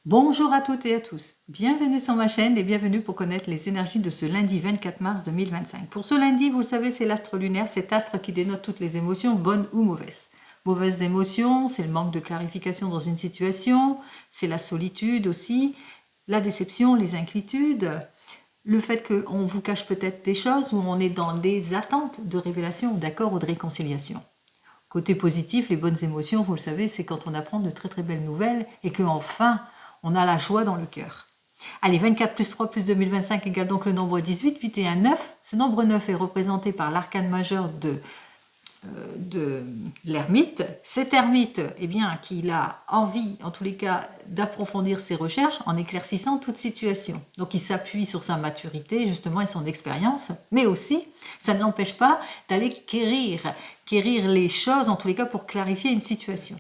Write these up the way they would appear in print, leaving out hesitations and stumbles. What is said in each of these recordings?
Bonjour à toutes et à tous, bienvenue sur ma chaîne et bienvenue pour connaître les énergies de ce lundi 24 mars 2025. Pour ce lundi, vous le savez, c'est l'astre lunaire, cet astre qui dénote toutes les émotions, bonnes ou mauvaises. Mauvaises émotions, c'est le manque de clarification dans une situation, c'est la solitude aussi, la déception, les inquiétudes, le fait qu'on vous cache peut-être des choses ou on est dans des attentes de révélation, d'accord ou de réconciliation. Côté positif, les bonnes émotions, vous le savez, c'est quand on apprend de très très belles nouvelles et qu'enfin, on a la joie dans le cœur. Allez, 24 plus 3 plus 2025 égale donc le nombre 18, 8 et 1, 9. Ce nombre 9 est représenté par l'arcane majeur de l'ermite. Cet ermite, eh bien, qu'il a envie, en tous les cas, d'approfondir ses recherches en éclaircissant toute situation. Donc, il s'appuie sur sa maturité, justement, et son expérience, mais aussi, ça ne l'empêche pas d'aller quérir les choses, en tous les cas, pour clarifier une situation.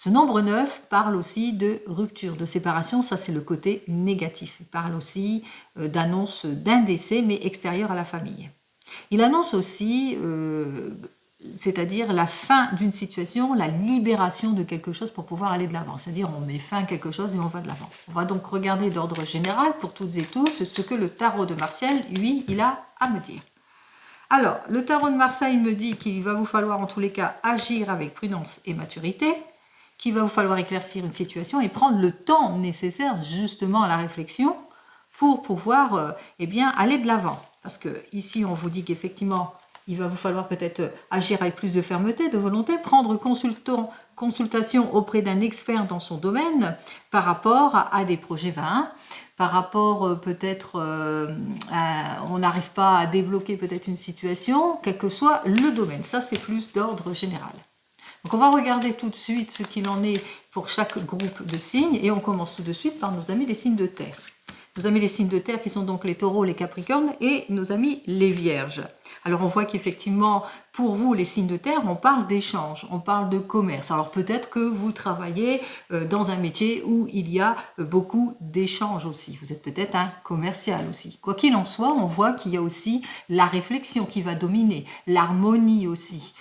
Ce nombre 9 parle aussi de rupture, de séparation, ça c'est le côté négatif. Il parle aussi d'annonce d'un décès, mais extérieur à la famille. Il annonce aussi, c'est-à-dire la fin d'une situation, la libération de quelque chose pour pouvoir aller de l'avant. C'est-à-dire on met fin à quelque chose et on va de l'avant. On va donc regarder d'ordre général pour toutes et tous ce que le tarot de Martial, lui, il a à me dire. Alors, le tarot de Marseille me dit qu'il va vous falloir en tous les cas agir avec prudence et maturité, qu'il va vous falloir éclaircir une situation et prendre le temps nécessaire justement à la réflexion pour pouvoir eh bien, aller de l'avant. Parce que ici, on vous dit qu'effectivement, il va vous falloir peut-être agir avec plus de fermeté, de volonté, prendre consultation auprès d'un expert dans son domaine par rapport à des projets vains, par rapport peut-être, on n'arrive pas à débloquer peut-être une situation, quel que soit le domaine. Ça, c'est plus d'ordre général. Donc on va regarder tout de suite ce qu'il en est pour chaque groupe de signes et on commence tout de suite par nos amis les signes de terre. Nos amis les signes de terre qui sont donc les taureaux, les capricornes et nos amis les vierges. Alors on voit qu'effectivement pour vous les signes de terre on parle d'échange, on parle de commerce. Alors peut-être que vous travaillez dans un métier où il y a beaucoup d'échanges aussi. Vous êtes peut-être un commercial aussi. Quoi qu'il en soit, on voit qu'il y a aussi la réflexion qui va dominer, l'harmonie aussi.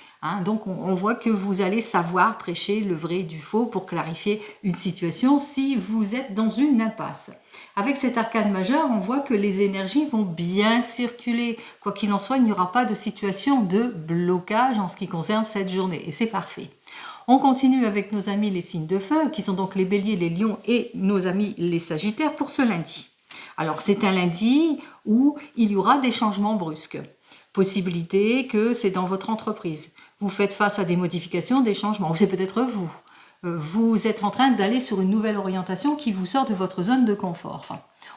Donc on voit que vous allez savoir prêcher le vrai du faux pour clarifier une situation si vous êtes dans une impasse. Avec cet arcane majeur, on voit que les énergies vont bien circuler. Quoi qu'il en soit, il n'y aura pas de situation de blocage en ce qui concerne cette journée. Et c'est parfait. On continue avec nos amis les signes de feu, qui sont donc les béliers, les lions et nos amis les sagittaires pour ce lundi. Alors c'est un lundi où il y aura des changements brusques. Possibilité que c'est dans votre entreprise. Vous faites face à des modifications, des changements. Ou c'est peut-être vous. Vous êtes en train d'aller sur une nouvelle orientation qui vous sort de votre zone de confort.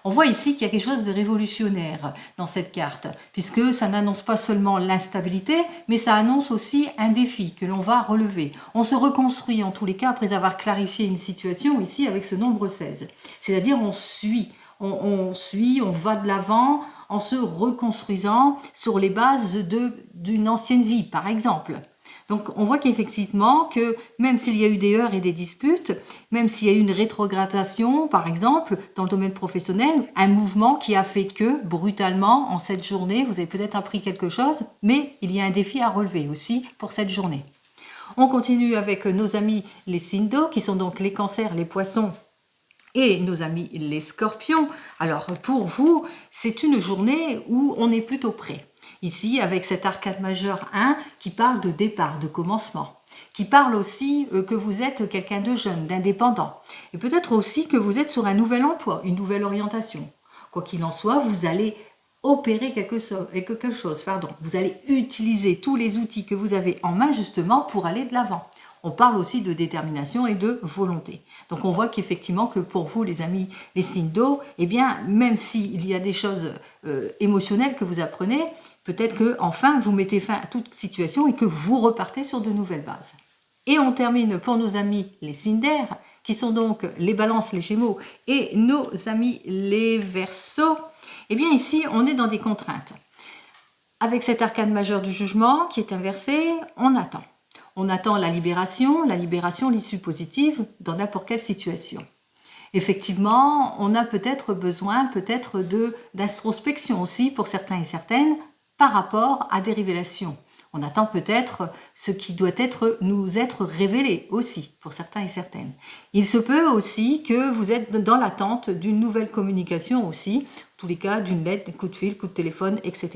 On voit ici qu'il y a quelque chose de révolutionnaire dans cette carte, puisque ça n'annonce pas seulement l'instabilité, mais ça annonce aussi un défi que l'on va relever. On se reconstruit en tous les cas après avoir clarifié une situation ici avec ce nombre 16. C'est-à-dire on suit, on va de l'avant en se reconstruisant sur les bases d'une ancienne vie, par exemple. Donc on voit qu'effectivement que même s'il y a eu des heurts et des disputes, même s'il y a eu une rétrogradation par exemple dans le domaine professionnel, un mouvement qui a fait que brutalement en cette journée vous avez peut-être appris quelque chose, mais il y a un défi à relever aussi pour cette journée. On continue avec nos amis les signes d'eau qui sont donc les cancers, les poissons et nos amis les scorpions. Alors pour vous c'est une journée où on est plutôt prêt. Ici, avec cet arcane majeur 1 qui parle de départ, de commencement, qui parle aussi que vous êtes quelqu'un de jeune, d'indépendant, et peut-être aussi que vous êtes sur un nouvel emploi, une nouvelle orientation. Quoi qu'il en soit, vous allez opérer quelque chose. Vous allez utiliser tous les outils que vous avez en main justement pour aller de l'avant. On parle aussi de détermination et de volonté. Donc on voit qu'effectivement que pour vous les amis, les signes d'eau, eh bien même s'il y a des choses émotionnelles que vous apprenez, peut-être que enfin vous mettez fin à toute situation et que vous repartez sur de nouvelles bases. Et on termine pour nos amis les signes d'air, qui sont donc les balances, les gémeaux et nos amis les verseaux. Eh bien ici on est dans des contraintes. Avec cet arcane majeur du jugement qui est inversé, on attend. On attend la libération, l'issue positive dans n'importe quelle situation. Effectivement, on a peut-être besoin d'introspection aussi pour certains et certaines par rapport à des révélations On attend peut-être ce qui doit nous être révélé aussi, pour certains et certaines. Il se peut aussi que vous êtes dans l'attente d'une nouvelle communication aussi, en tous les cas d'une lettre, d'un coup de fil, coup de téléphone, etc.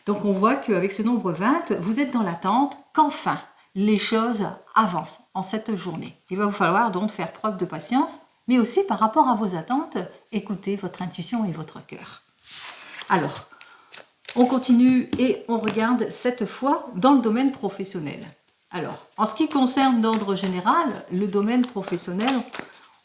Donc on voit qu'avec ce nombre 20, vous êtes dans l'attente qu'enfin les choses avancent en cette journée. Il va vous falloir donc faire preuve de patience, mais aussi par rapport à vos attentes, écoutez votre intuition et votre cœur. Alors, on continue et on regarde cette fois dans le domaine professionnel. Alors, en ce qui concerne d'ordre général, le domaine professionnel,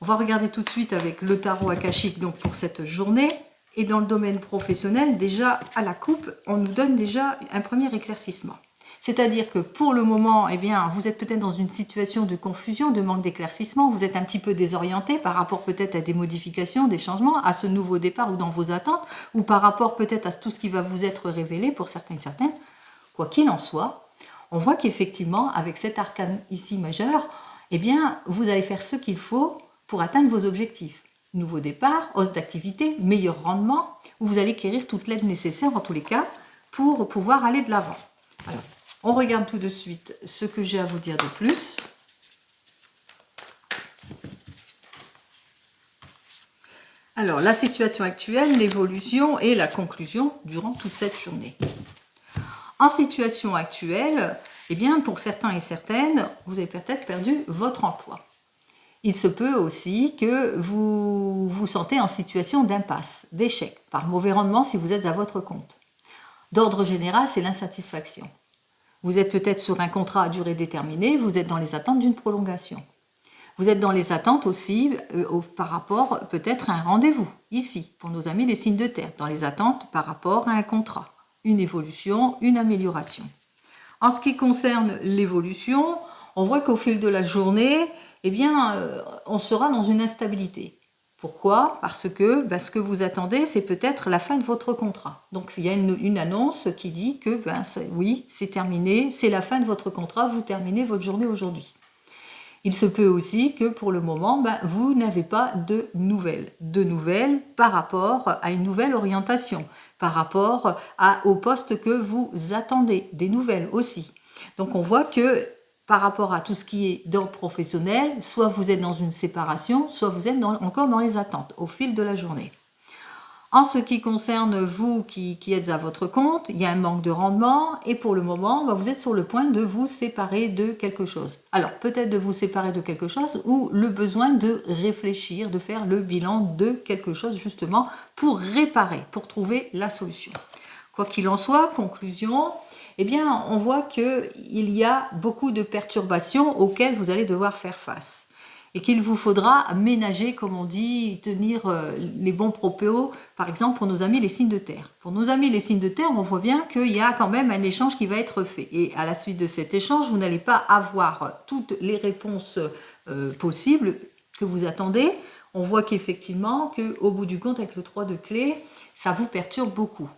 on va regarder tout de suite avec le tarot akashique donc pour cette journée. Et dans le domaine professionnel, déjà à la coupe, on nous donne déjà un premier éclaircissement. C'est-à-dire que pour le moment, eh bien, vous êtes peut-être dans une situation de confusion, de manque d'éclaircissement, vous êtes un petit peu désorienté par rapport peut-être à des modifications, des changements, à ce nouveau départ ou dans vos attentes, ou par rapport peut-être à tout ce qui va vous être révélé pour certains et certaines. Quoi qu'il en soit, on voit qu'effectivement, avec cet arcane ici majeur, eh bien, vous allez faire ce qu'il faut pour atteindre vos objectifs. Nouveau départ, hausse d'activité, meilleur rendement, où vous allez acquérir toute l'aide nécessaire en tous les cas pour pouvoir aller de l'avant. Alors, on regarde tout de suite ce que j'ai à vous dire de plus. Alors, la situation actuelle, l'évolution et la conclusion durant toute cette journée. En situation actuelle, eh bien, pour certains et certaines, vous avez peut-être perdu votre emploi. Il se peut aussi que vous vous sentez en situation d'impasse, d'échec, par mauvais rendement si vous êtes à votre compte. D'ordre général, c'est l'insatisfaction. Vous êtes peut-être sur un contrat à durée déterminée, vous êtes dans les attentes d'une prolongation. Vous êtes dans les attentes aussi par rapport peut-être à un rendez-vous, ici, pour nos amis les signes de terre, dans les attentes par rapport à un contrat, une évolution, une amélioration. En ce qui concerne l'évolution, on voit qu'au fil de la journée, eh bien, on sera dans une instabilité. Pourquoi? Parce que ce que vous attendez, c'est peut-être la fin de votre contrat. Donc, il y a une annonce qui dit que, oui, c'est terminé, c'est la fin de votre contrat, vous terminez votre journée aujourd'hui. Il se peut aussi que, pour le moment, vous n'avez pas de nouvelles par rapport à une nouvelle orientation, par rapport au poste que vous attendez, des nouvelles aussi. Donc, on voit que, par rapport à tout ce qui est dans le professionnel, soit vous êtes dans une séparation, soit vous êtes encore dans les attentes au fil de la journée. En ce qui concerne vous qui êtes à votre compte, il y a un manque de rendement et pour le moment, vous êtes sur le point de vous séparer de quelque chose. Alors peut-être de vous séparer de quelque chose ou le besoin de réfléchir, de faire le bilan de quelque chose justement pour réparer, pour trouver la solution. Quoi qu'il en soit, conclusion, eh bien, on voit qu'il y a beaucoup de perturbations auxquelles vous allez devoir faire face. Et qu'il vous faudra ménager, comme on dit, tenir les bons propos, par exemple pour nos amis les signes de terre. Pour nos amis les signes de terre, on voit bien qu'il y a quand même un échange qui va être fait. Et à la suite de cet échange, vous n'allez pas avoir toutes les réponses possibles que vous attendez. On voit qu'effectivement, qu'au bout du compte, avec le 3 de clé, ça vous perturbe beaucoup.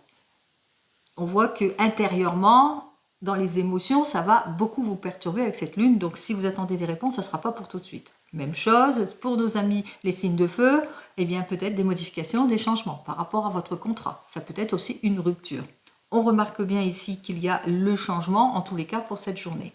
On voit que intérieurement, dans les émotions, ça va beaucoup vous perturber avec cette lune. Donc, si vous attendez des réponses, ça ne sera pas pour tout de suite. Même chose pour nos amis les signes de feu, eh bien peut-être des modifications, des changements par rapport à votre contrat. Ça peut être aussi une rupture. On remarque bien ici qu'il y a le changement, en tous les cas, pour cette journée.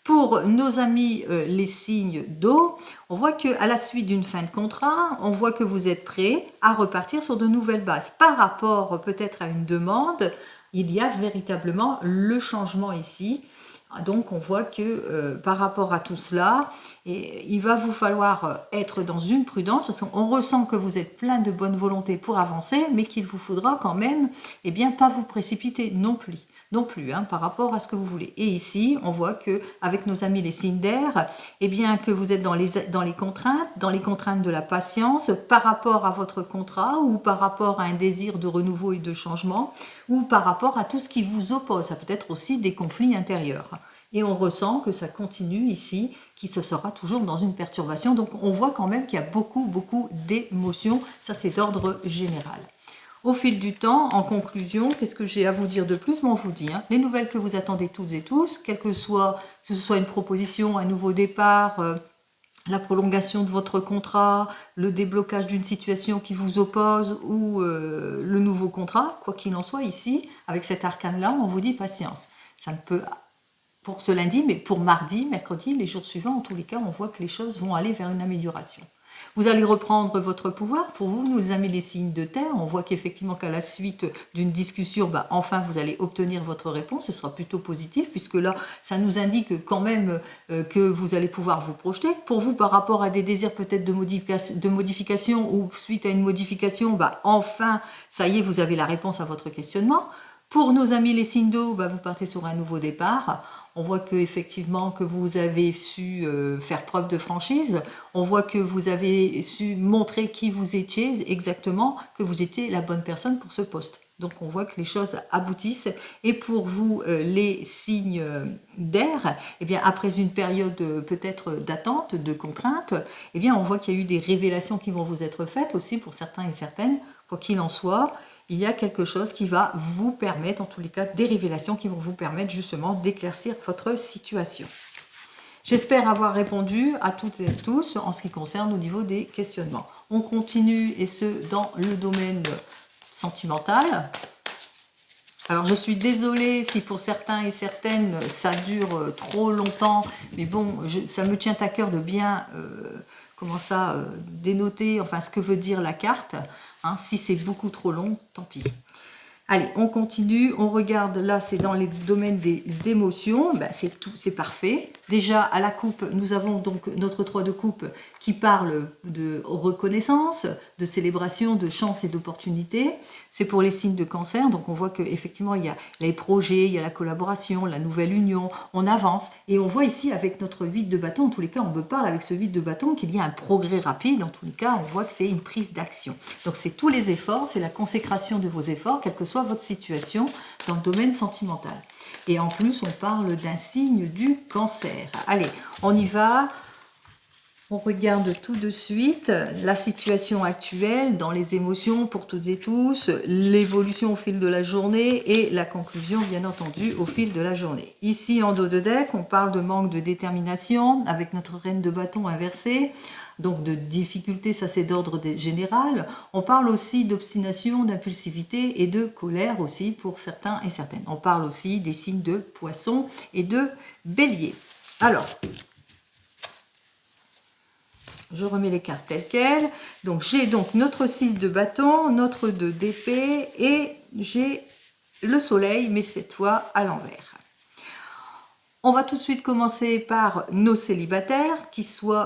Pour nos amis les signes d'eau, on voit qu'à la suite d'une fin de contrat, on voit que vous êtes prêts à repartir sur de nouvelles bases. Par rapport peut-être à une demande, il y a véritablement le changement ici. Donc on voit que par rapport à tout cela, il va vous falloir être dans une prudence parce qu'on ressent que vous êtes plein de bonne volonté pour avancer, mais qu'il vous faudra quand même pas vous précipiter non plus. Par rapport à ce que vous voulez. Et ici, on voit que avec nos amis les signes d'air, que vous êtes dans les contraintes de la patience par rapport à votre contrat ou par rapport à un désir de renouveau et de changement ou par rapport à tout ce qui vous oppose. Ça peut être aussi des conflits intérieurs. Et on ressent que ça continue ici, qui se sera toujours dans une perturbation. Donc on voit quand même qu'il y a beaucoup d'émotions. Ça, c'est d'ordre général. Au fil du temps, en conclusion, qu'est-ce que j'ai à vous dire de plus? On vous dit, les nouvelles que vous attendez toutes et tous, que ce soit une proposition, un nouveau départ, la prolongation de votre contrat, le déblocage d'une situation qui vous oppose ou le nouveau contrat, quoi qu'il en soit ici, avec cet arcane-là, on vous dit patience. Ça ne peut pour ce lundi, mais pour mardi, mercredi, les jours suivants, en tous les cas, on voit que les choses vont aller vers une amélioration. Vous allez reprendre votre pouvoir. Pour vous, nous amis les signes de terre, on voit qu'effectivement qu'à la suite d'une discussion, enfin vous allez obtenir votre réponse. Ce sera plutôt positif puisque là, ça nous indique quand même que vous allez pouvoir vous projeter. Pour vous, par rapport à des désirs peut-être de modification ou suite à une modification, enfin, ça y est, vous avez la réponse à votre questionnement. Pour nos amis les signes d'eau, vous partez sur un nouveau départ. On voit que effectivement que vous avez su faire preuve de franchise. On voit que vous avez su montrer qui vous étiez exactement, que vous étiez la bonne personne pour ce poste. Donc on voit que les choses aboutissent. Et pour vous, les signes d'air, après une période peut-être d'attente, de contrainte, on voit qu'il y a eu des révélations qui vont vous être faites aussi pour certains et certaines. Quoi qu'il en soit, il y a quelque chose qui va vous permettre, en tous les cas, des révélations qui vont vous permettre justement d'éclaircir votre situation. J'espère avoir répondu à toutes et à tous en ce qui concerne au niveau des questionnements. On continue, et ce, dans le domaine sentimental. Alors, je suis désolée si pour certains et certaines, ça dure trop longtemps, mais bon, ça me tient à cœur de bien, dénoter, ce que veut dire la carte. Si c'est beaucoup trop long, tant pis. Allez, on continue, on regarde, là c'est dans les domaines des émotions, c'est parfait. Déjà à la coupe, nous avons donc notre 3 de coupe qui parle de reconnaissance, de célébration, de chance et d'opportunité. C'est pour les signes de cancer, donc on voit qu'effectivement il y a les projets, il y a la collaboration, la nouvelle union, on avance. Et on voit ici avec notre 8 de bâton, en tous les cas on me parle avec ce 8 de bâton qu'il y a un progrès rapide, en tous les cas on voit que c'est une prise d'action. Donc c'est tous les efforts, c'est la consécration de vos efforts, quelle que soit votre situation dans le domaine sentimental. Et en plus, on parle d'un signe du cancer. Allez, on y va. On regarde tout de suite la situation actuelle dans les émotions pour toutes et tous, l'évolution au fil de la journée et la conclusion, bien entendu, au fil de la journée. Ici, en dos de deck, on parle de manque de détermination avec notre reine de bâton inversée. Donc de difficulté, ça c'est d'ordre général. On parle aussi d'obstination, d'impulsivité et de colère aussi pour certains et certaines. On parle aussi des signes de poisson et de bélier. Alors, je remets les cartes telles quelles. Donc j'ai donc notre 6 de bâton, notre 2 d'épée et j'ai le soleil, mais cette fois à l'envers. On va tout de suite commencer par nos célibataires,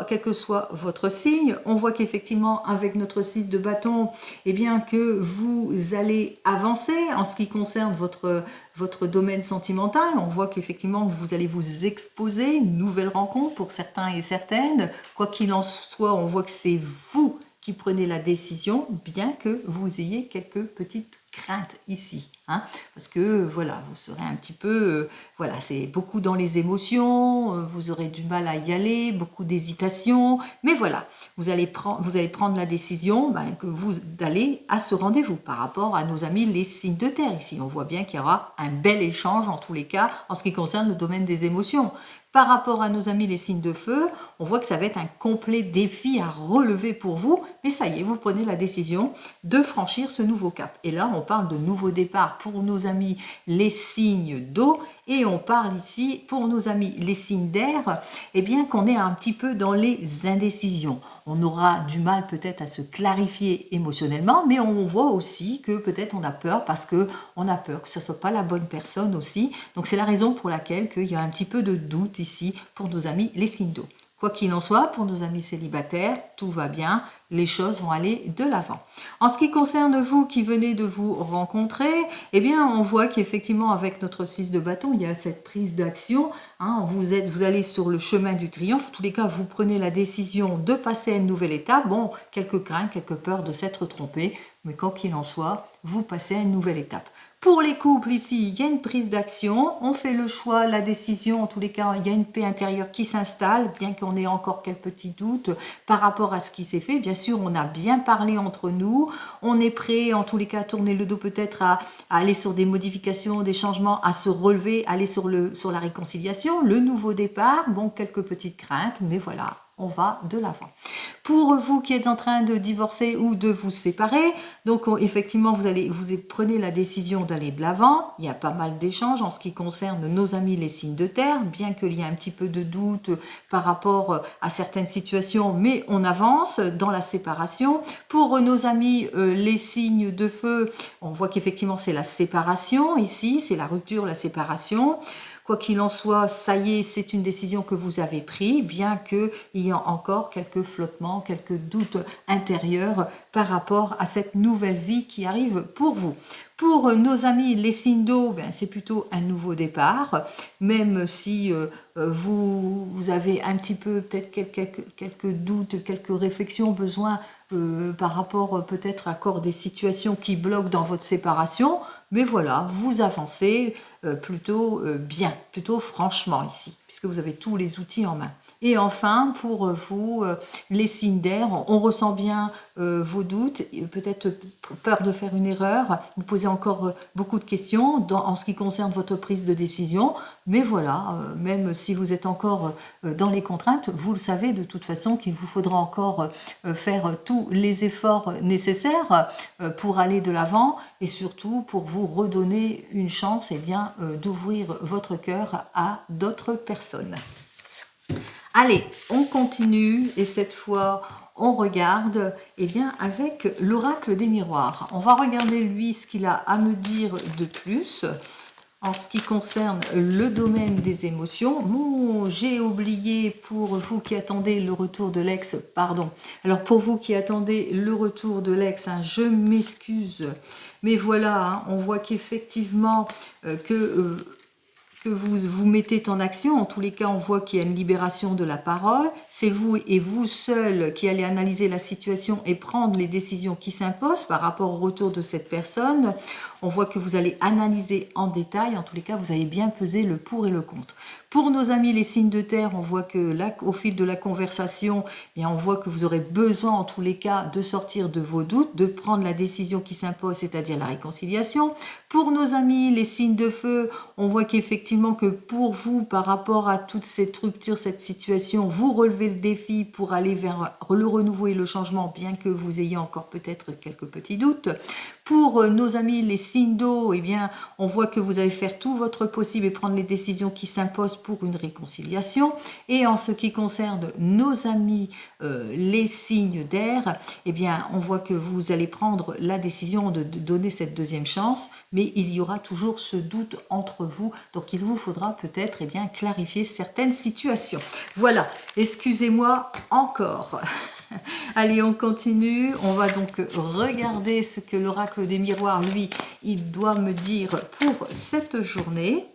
quel que soit votre signe. On voit qu'effectivement, avec notre 6 de bâton, que vous allez avancer en ce qui concerne votre domaine sentimental. On voit qu'effectivement, vous allez vous exposer, une nouvelle rencontre pour certains et certaines. Quoi qu'il en soit, on voit que c'est vous qui prenez la décision, bien que vous ayez quelques petites craintes ici. Parce que voilà, vous serez un petit peu, c'est beaucoup dans les émotions, vous aurez du mal à y aller, beaucoup d'hésitation, mais voilà, vous allez prendre la décision que vous allez à ce rendez-vous par rapport à nos amis les signes de terre ici. On voit bien qu'il y aura un bel échange en tous les cas en ce qui concerne le domaine des émotions. Par rapport à nos amis les signes de feu, on voit que ça va être un complet défi à relever pour vous, mais ça y est, vous prenez la décision de franchir ce nouveau cap. Et là, on parle de nouveau départ pour nos amis les signes d'eau, et on parle ici pour nos amis les signes d'air, qu'on est un petit peu dans les indécisions. On aura du mal peut-être à se clarifier émotionnellement, mais on voit aussi que peut-être on a peur parce qu'on a peur que ce ne soit pas la bonne personne aussi. Donc c'est la raison pour laquelle il y a un petit peu de doute ici pour nos amis les signes d'eau. Quoi qu'il en soit, pour nos amis célibataires, tout va bien, les choses vont aller de l'avant. En ce qui concerne vous qui venez de vous rencontrer, on voit qu'effectivement avec notre 6 de bâton, il y a cette prise d'action. Vous allez sur le chemin du triomphe. En tous les cas, vous prenez la décision de passer à une nouvelle étape. Bon, quelques craintes, quelques peurs de s'être trompé, mais quoi qu'il en soit, vous passez à une nouvelle étape. Pour les couples, ici, il y a une prise d'action, on fait le choix, la décision, en tous les cas, il y a une paix intérieure qui s'installe, bien qu'on ait encore quelques petits doutes par rapport à ce qui s'est fait. Bien sûr, on a bien parlé entre nous, on est prêt, en tous les cas, à tourner le dos peut-être à aller sur des modifications, des changements, à se relever, aller sur la réconciliation, le nouveau départ, bon, quelques petites craintes, mais voilà, on va de l'avant. Pour vous qui êtes en train de divorcer ou de vous séparer, donc effectivement vous prenez la décision d'aller de l'avant. Il y a pas mal d'échanges en ce qui concerne nos amis les signes de terre, bien qu'il y ait un petit peu de doute par rapport à certaines situations, mais on avance dans la séparation. Pour nos amis les signes de feu, on voit qu'effectivement c'est la séparation ici, c'est la rupture, la séparation. Quoi qu'il en soit, ça y est, c'est une décision que vous avez prise, bien qu'il y ait encore quelques flottements, quelques doutes intérieurs par rapport à cette nouvelle vie qui arrive pour vous. Pour nos amis les signes d'eau, c'est plutôt un nouveau départ, même si vous avez un petit peu peut-être quelques doutes, quelques réflexions, besoin par rapport peut-être à encore des situations qui bloquent dans votre séparation, mais voilà, vous avancez plutôt bien, plutôt franchement ici, puisque vous avez tous les outils en main. Et enfin, pour vous, les signes d'air, on ressent bien vos doutes, peut-être peur de faire une erreur, vous posez encore beaucoup de questions en ce qui concerne votre prise de décision, mais voilà, même si vous êtes encore dans les contraintes, vous le savez de toute façon qu'il vous faudra encore faire tous les efforts nécessaires pour aller de l'avant et surtout pour vous redonner une chance d'ouvrir votre cœur à d'autres personnes. Allez, on continue et cette fois on regarde avec l'oracle des miroirs. On va regarder lui ce qu'il a à me dire de plus en ce qui concerne le domaine des émotions. Bon, j'ai oublié pour vous qui attendez le retour de l'ex, pardon. Alors pour vous qui attendez le retour de l'ex, je m'excuse. Mais voilà, on voit qu'effectivement que vous mettez en action. En tous les cas, on voit qu'il y a une libération de la parole. C'est vous et vous seul qui allez analyser la situation et prendre les décisions qui s'imposent par rapport au retour de cette personne. On voit que vous allez analyser en détail. En tous les cas, vous avez bien pesé le pour et le contre. Pour nos amis les signes de terre, on voit que là, au fil de la conversation, on voit que vous aurez besoin en tous les cas de sortir de vos doutes, de prendre la décision qui s'impose, c'est-à-dire la réconciliation. Pour nos amis les signes de feu, on voit qu'effectivement que pour vous, par rapport à toute cette rupture, cette situation, vous relevez le défi pour aller vers le renouveau et le changement, bien que vous ayez encore peut-être quelques petits doutes. Pour nos amis les signes d'eau, on voit que vous allez faire tout votre possible et prendre les décisions qui s'imposent pour une réconciliation. Et en ce qui concerne nos amis les signes d'air, on voit que vous allez prendre la décision de donner cette deuxième chance, mais il y aura toujours ce doute entre vous, donc il vous faudra peut-être clarifier certaines situations. Voilà, excusez-moi encore. Allez, on continue. On va donc regarder ce que l'oracle des miroirs, lui, il doit me dire pour cette journée.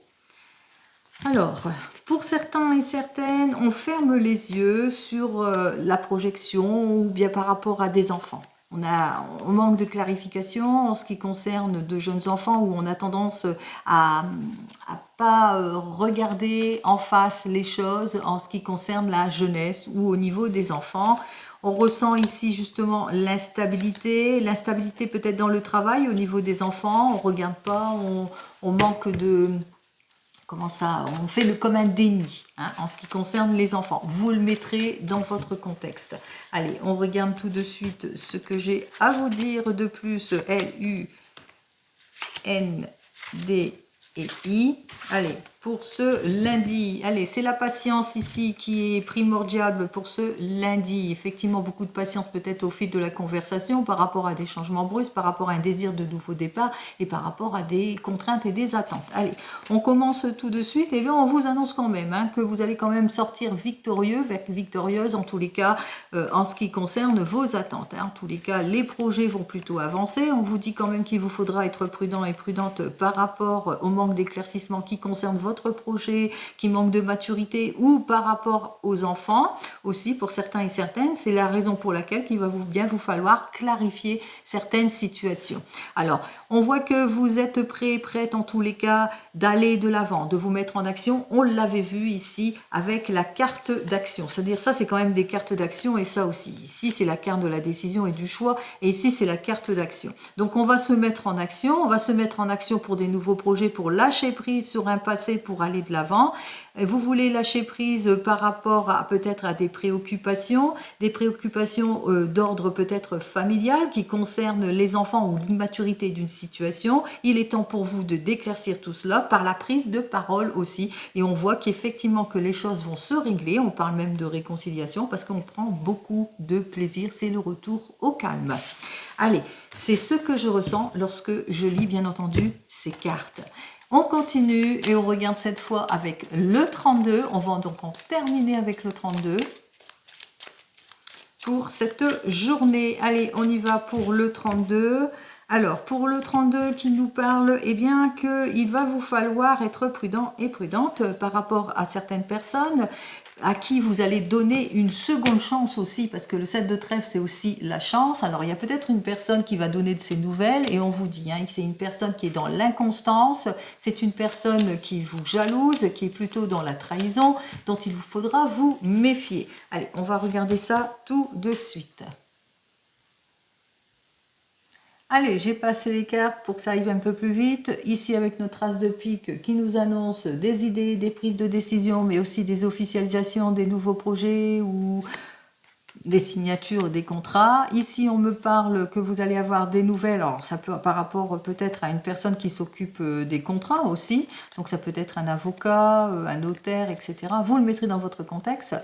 Alors, pour certains et certaines, on ferme les yeux sur la projection ou bien par rapport à des enfants. On manque de clarification en ce qui concerne de jeunes enfants où on a tendance à pas regarder en face les choses en ce qui concerne la jeunesse ou au niveau des enfants. On ressent ici justement l'instabilité peut-être dans le travail au niveau des enfants, on ne regarde pas, on manque de... Comment ça? On fait comme un déni en ce qui concerne les enfants. Vous le mettrez dans votre contexte. Allez, on regarde tout de suite ce que j'ai à vous dire de plus. L-U-N-D-I. Allez, pour ce lundi, allez, c'est la patience ici qui est primordiale pour ce lundi. Effectivement, beaucoup de patience peut-être au fil de la conversation par rapport à des changements brusques, par rapport à un désir de nouveau départ et par rapport à des contraintes et des attentes. Allez, on commence tout de suite et bien on vous annonce quand même que vous allez quand même sortir victorieux, victorieuse en tous les cas en ce qui concerne vos attentes. En tous les cas, les projets vont plutôt avancer. On vous dit quand même qu'il vous faudra être prudent et prudente par rapport au manque d'éclaircissement qui concerne votre projet, qui manque de maturité ou par rapport aux enfants aussi pour certains et certaines. C'est la raison pour laquelle il va bien vous falloir clarifier certaines situations. Alors, on voit que vous êtes prête en tous les cas d'aller de l'avant, de vous mettre en action. On l'avait vu ici avec la carte d'action. C'est-à-dire ça, c'est quand même des cartes d'action et ça aussi. Ici, c'est la carte de la décision et du choix et ici, c'est la carte d'action. Donc, on va se mettre en action. On va se mettre en action pour des nouveaux projets, pour lâcher prise sur un passé pour aller de l'avant. Vous voulez lâcher prise par rapport à peut-être à des préoccupations d'ordre peut-être familial qui concernent les enfants ou l'immaturité d'une situation. Il est temps pour vous de d'éclaircir tout cela par la prise de parole aussi. Et on voit qu'effectivement que les choses vont se régler. On parle même de réconciliation parce qu'on prend beaucoup de plaisir. C'est le retour au calme. Allez, c'est ce que je ressens lorsque je lis bien entendu ces cartes. On continue et on regarde cette fois avec le 32. On va donc en terminer avec le 32 pour cette journée. Allez, on y va pour le 32. Alors, pour le 32 qui nous parle, eh bien, qu'il va vous falloir être prudent et prudente par rapport à certaines personnes à qui vous allez donner une seconde chance aussi, parce que le 7 de trèfle, c'est aussi la chance. Alors, il y a peut-être une personne qui va donner de ses nouvelles, et on vous dit, hein, c'est une personne qui est dans l'inconstance, c'est une personne qui vous jalouse, qui est plutôt dans la trahison, dont il vous faudra vous méfier. Allez, on va regarder ça tout de suite. Allez, j'ai passé les cartes pour que ça arrive un peu plus vite. Ici, avec notre as de pique qui nous annonce des idées, des prises de décision, mais aussi des officialisations, des nouveaux projets ou des signatures, des contrats. Ici, on me parle que vous allez avoir des nouvelles. Alors, ça peut par rapport peut-être à une personne qui s'occupe des contrats aussi. Donc, ça peut être un avocat, un notaire, etc. Vous le mettrez dans votre contexte.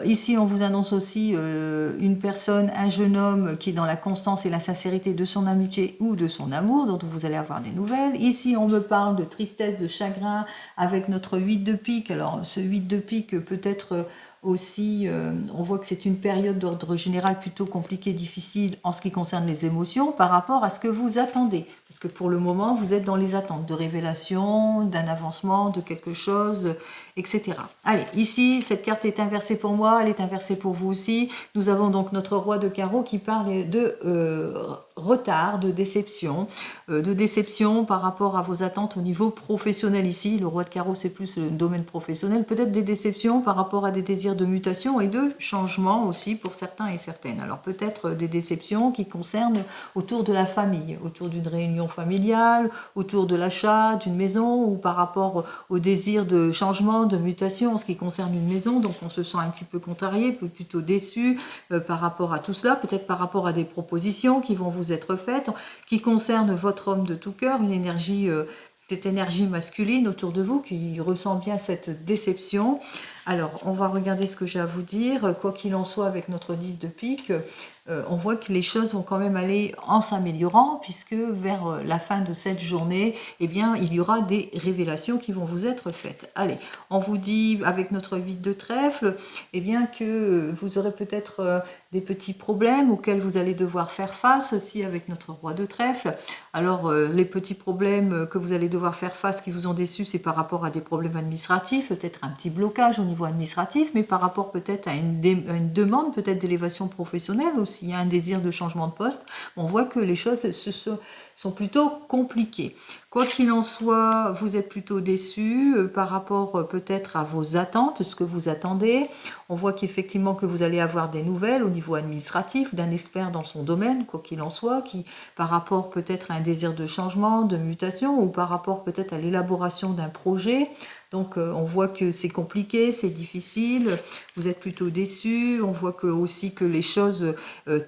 Ici, on vous annonce aussi une personne, un jeune homme qui est dans la constance et la sincérité de son amitié ou de son amour, dont vous allez avoir des nouvelles. Ici, on me parle de tristesse, de chagrin avec notre 8 de pique. Alors, ce 8 de pique peut être aussi, on voit que c'est une période d'ordre général plutôt compliquée, difficile en ce qui concerne les émotions par rapport à ce que vous attendez. Parce que pour le moment, vous êtes dans les attentes de révélation, d'un avancement, de quelque chose, etc. Allez, ici, cette carte est inversée pour moi, elle est inversée pour vous aussi. Nous avons donc notre roi de carreau qui parle de retard, de déception par rapport à vos attentes au niveau professionnel ici. Le roi de carreau, c'est plus le domaine professionnel. Peut-être des déceptions par rapport à des désirs de mutation et de changement aussi pour certains et certaines. Alors peut-être des déceptions qui concernent autour de la famille, autour d'une réunion familiale, autour de l'achat d'une maison ou par rapport au désir de changement, de mutation en ce qui concerne une maison. Donc on se sent un petit peu contrarié, plutôt déçu par rapport à tout cela, peut-être par rapport à des propositions qui vont vous être faites, qui concernent votre homme de tout cœur, une énergie, cette énergie masculine autour de vous qui ressent bien cette déception. Alors, on va regarder ce que j'ai à vous dire. Quoi qu'il en soit, avec notre 10 de pique, on voit que les choses vont quand même aller en s'améliorant, puisque vers la fin de cette journée, eh bien, il y aura des révélations qui vont vous être faites. Allez, on vous dit, avec notre 8 de trèfle, eh bien, que vous aurez peut-être des petits problèmes auxquels vous allez devoir faire face aussi avec notre roi de trèfle. Alors, les petits problèmes que vous allez devoir faire face qui vous ont déçu, c'est par rapport à des problèmes administratifs, peut-être un petit blocage au niveau administratif, mais par rapport peut-être à une demande peut-être d'élévation professionnelle aussi, un désir de changement de poste. On voit que les choses sont plutôt compliquées. Quoi qu'il en soit, vous êtes plutôt déçu par rapport peut-être à vos attentes, ce que vous attendez. On voit qu'effectivement que vous allez avoir des nouvelles au niveau administratif d'un expert dans son domaine, quoi qu'il en soit, qui par rapport peut-être à un désir de changement, de mutation ou par rapport peut-être à l'élaboration d'un projet. Donc on voit que c'est compliqué, c'est difficile, vous êtes plutôt déçu, on voit aussi que les choses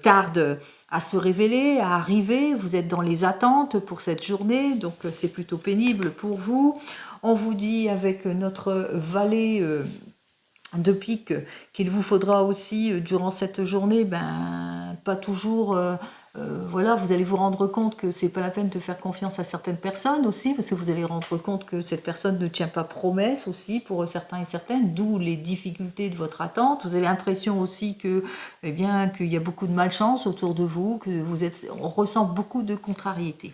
tardent à se révéler, à arriver, vous êtes dans les attentes pour cette journée, donc c'est plutôt pénible pour vous. On vous dit avec notre valet de pique qu'il vous faudra aussi durant cette journée, pas toujours... voilà, vous allez vous rendre compte que c'est pas la peine de faire confiance à certaines personnes aussi, parce que vous allez rendre compte que cette personne ne tient pas promesse aussi pour certains et certaines, d'où les difficultés de votre attente. Vous avez l'impression aussi que, eh bien, qu'il y a beaucoup de malchance autour de vous, que on ressent beaucoup de contrariété.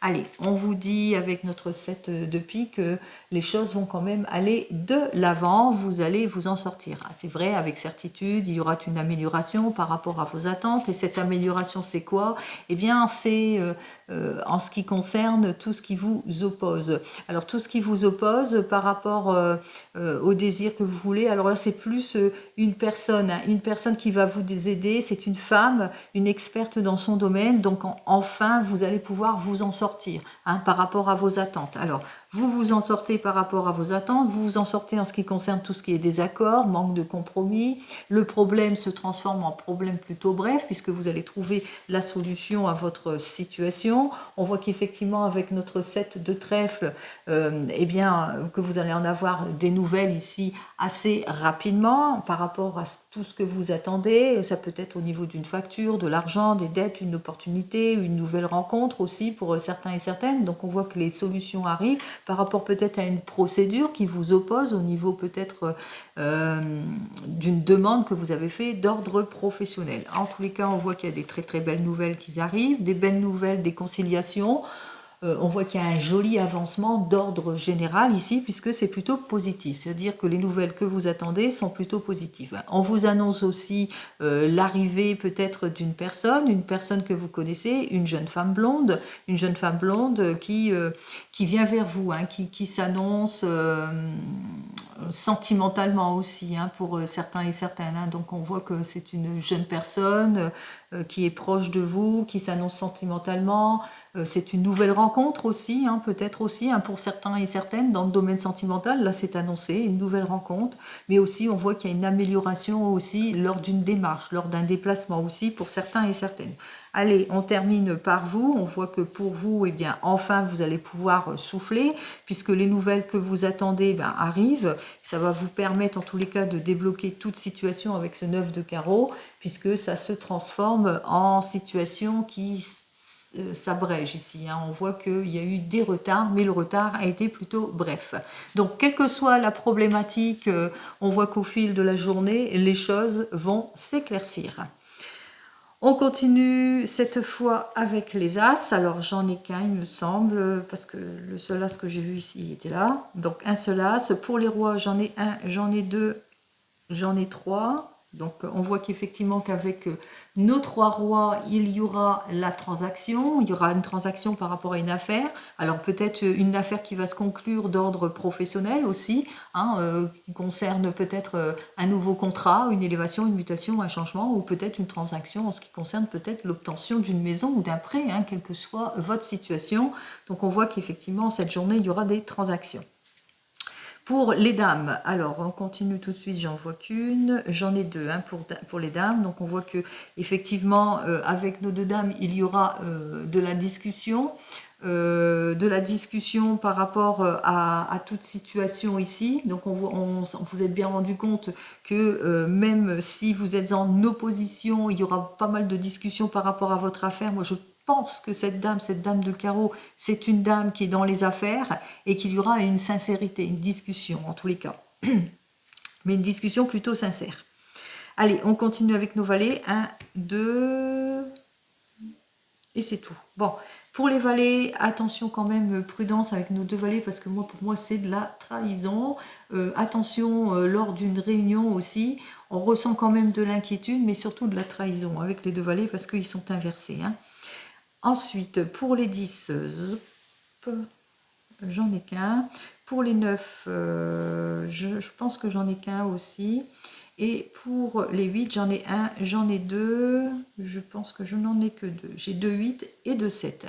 Allez, on vous dit avec notre 7 de pique que les choses vont quand même aller de l'avant, vous allez vous en sortir. C'est vrai, avec certitude, il y aura une amélioration par rapport à vos attentes, et cette amélioration, c'est quoi? Eh bien, c'est en ce qui concerne tout ce qui vous oppose. Alors, tout ce qui vous oppose par rapport au désir que vous voulez, alors là, c'est plus une personne qui va vous aider, c'est une femme, une experte dans son domaine, donc enfin, vous allez pouvoir vous en sortir par rapport à vos attentes. Alors, Vous vous en sortez par rapport à vos attentes, vous vous en sortez en ce qui concerne tout ce qui est désaccord, manque de compromis. Le problème se transforme en problème plutôt bref puisque vous allez trouver la solution à votre situation. On voit qu'effectivement avec notre 7 de trèfle, eh bien, que vous allez en avoir des nouvelles ici assez rapidement par rapport à tout ce que vous attendez. Ça peut être au niveau d'une facture, de l'argent, des dettes, une opportunité, une nouvelle rencontre aussi pour certains et certaines. Donc on voit que les solutions arrivent par rapport peut-être à une procédure qui vous oppose au niveau peut-être d'une demande que vous avez fait d'ordre professionnel. En tous les cas, on voit qu'il y a des très très belles nouvelles qui arrivent, des belles nouvelles, des conciliations. On voit qu'il y a un joli avancement d'ordre général ici, puisque c'est plutôt positif. C'est-à-dire que les nouvelles que vous attendez sont plutôt positives. On vous annonce aussi l'arrivée peut-être d'une personne, une personne que vous connaissez, une jeune femme blonde qui vient vers vous, hein, qui s'annonce sentimentalement aussi, hein, pour certains et certaines. Hein. Donc on voit que c'est une jeune personne qui est proche de vous, qui s'annonce sentimentalement. C'est une nouvelle rencontre aussi, hein, peut-être aussi, hein, pour certains et certaines dans le domaine sentimental. Là, c'est annoncé, une nouvelle rencontre. Mais aussi, on voit qu'il y a une amélioration aussi lors d'une démarche, lors d'un déplacement aussi pour certains et certaines. Allez, on termine par vous. On voit que pour vous, eh bien, enfin, vous allez pouvoir souffler puisque les nouvelles que vous attendez arrivent. Ça va vous permettre, en tous les cas, de débloquer toute situation avec ce 9 de carreau puisque ça se transforme en situation qui s'abrège ici. Hein. On voit qu'il y a eu des retards, mais le retard a été plutôt bref. Donc, quelle que soit la problématique, on voit qu'au fil de la journée, les choses vont s'éclaircir. On continue cette fois avec les As. Alors, j'en ai qu'un, il me semble, parce que le seul As que j'ai vu ici, il était là. Donc, un seul As. Pour les rois, j'en ai un, j'en ai deux, j'en ai trois. Donc, on voit qu'effectivement qu'avec nos trois rois, il y aura la transaction. Il y aura une transaction par rapport à une affaire. Alors, peut-être une affaire qui va se conclure d'ordre professionnel aussi, hein, qui concerne peut-être un nouveau contrat, une élévation, une mutation, un changement, ou peut-être une transaction en ce qui concerne peut-être l'obtention d'une maison ou d'un prêt, hein, quelle que soit votre situation. Donc, on voit qu'effectivement, cette journée, il y aura des transactions. Pour les dames, alors on continue tout de suite, j'en vois qu'une, j'en ai deux, hein, pour les dames. Donc on voit que effectivement avec nos deux dames, il y aura de la discussion par rapport à toute situation ici. Donc vous êtes bien rendu compte que même si vous êtes en opposition, il y aura pas mal de discussions par rapport à votre affaire. Moi je pense que cette dame de carreau, c'est une dame qui est dans les affaires et qu'il y aura une sincérité, une discussion en tous les cas. Mais une discussion plutôt sincère. Allez, on continue avec nos valets. 1, 2, et c'est tout. Bon, pour les valets, attention quand même, prudence avec nos deux valets, parce que pour moi, c'est de la trahison. Attention, lors d'une réunion aussi, on ressent quand même de l'inquiétude, mais surtout de la trahison avec les deux valets, parce qu'ils sont inversés. Hein. Ensuite, pour les 10, j'en ai qu'un. Pour les 9, je pense que j'en ai qu'un aussi. Et pour les 8, j'en ai un, j'en ai deux. Je pense que je n'en ai que deux. J'ai 2 8 et 2 7.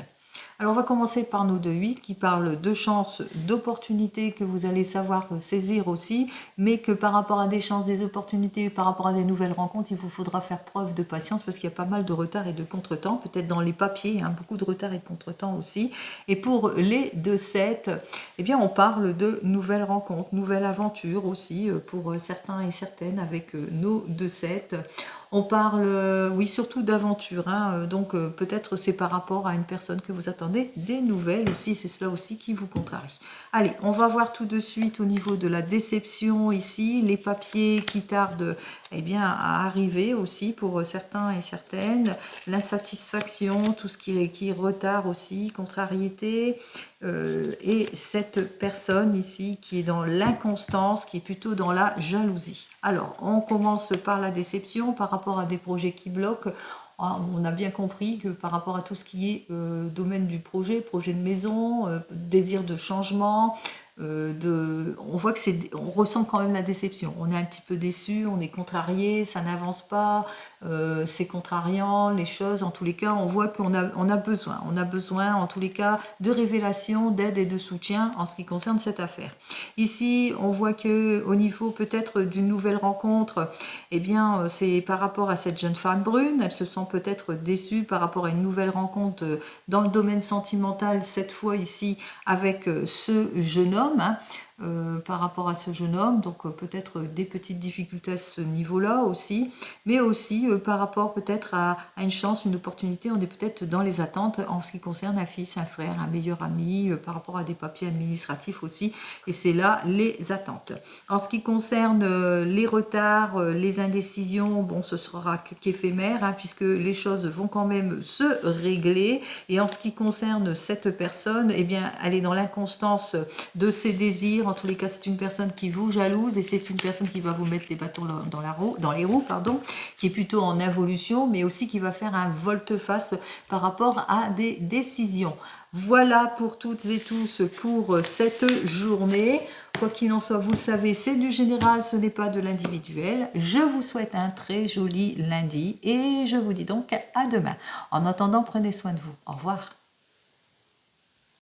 Alors, on va commencer par nos 2-8 qui parlent de chances, d'opportunités que vous allez savoir saisir aussi, mais que par rapport à des chances, des opportunités, par rapport à des nouvelles rencontres, il vous faudra faire preuve de patience parce qu'il y a pas mal de retard et de contretemps, peut-être dans les papiers, hein, beaucoup de retard et de contretemps aussi. Et pour les 2-7, eh bien, on parle de nouvelles rencontres, nouvelles aventures aussi pour certains et certaines avec nos 2-7. On parle, oui, surtout d'aventure, hein, donc peut-être c'est par rapport à une personne que vous attendez des nouvelles aussi, c'est cela aussi qui vous contrarie. Allez, on va voir tout de suite au niveau de la déception ici, les papiers qui tardent eh bien, à arriver aussi pour certains et certaines, l'insatisfaction, tout ce qui est retard aussi, contrariété, et cette personne ici qui est dans l'inconstance, qui est plutôt dans la jalousie. Alors, on commence par la déception par rapport à des projets qui bloquent. On a bien compris que par rapport à tout ce qui est domaine du projet de maison, désir de changement, on voit que on ressent quand même la déception. On est un petit peu déçu, on est contrarié, ça n'avance pas, c'est contrariant, les choses, en tous les cas, on voit qu'on a besoin en tous les cas de révélation, d'aide et de soutien en ce qui concerne cette affaire. Ici, on voit que au niveau peut-être d'une nouvelle rencontre, eh bien, c'est par rapport à cette jeune femme brune, elle se sent peut-être déçue par rapport à une nouvelle rencontre dans le domaine sentimental, cette fois ici avec ce jeune homme, hein. Par rapport à ce jeune homme, donc peut-être des petites difficultés à ce niveau-là aussi, mais aussi par rapport peut-être à une chance, une opportunité, on est peut-être dans les attentes en ce qui concerne un fils, un frère, un meilleur ami, par rapport à des papiers administratifs aussi, et c'est là les attentes. En ce qui concerne les retards, les indécisions, bon, ce sera qu'éphémère, hein, puisque les choses vont quand même se régler, et en ce qui concerne cette personne, eh bien, elle est dans l'inconstance de ses désirs. En tous les cas, c'est une personne qui vous jalouse et c'est une personne qui va vous mettre les bâtons dans les roues, qui est plutôt en involution, mais aussi qui va faire un volte-face par rapport à des décisions. Voilà pour toutes et tous pour cette journée. Quoi qu'il en soit, vous le savez, c'est du général, ce n'est pas de l'individuel. Je vous souhaite un très joli lundi et je vous dis donc à demain. En attendant, prenez soin de vous. Au revoir.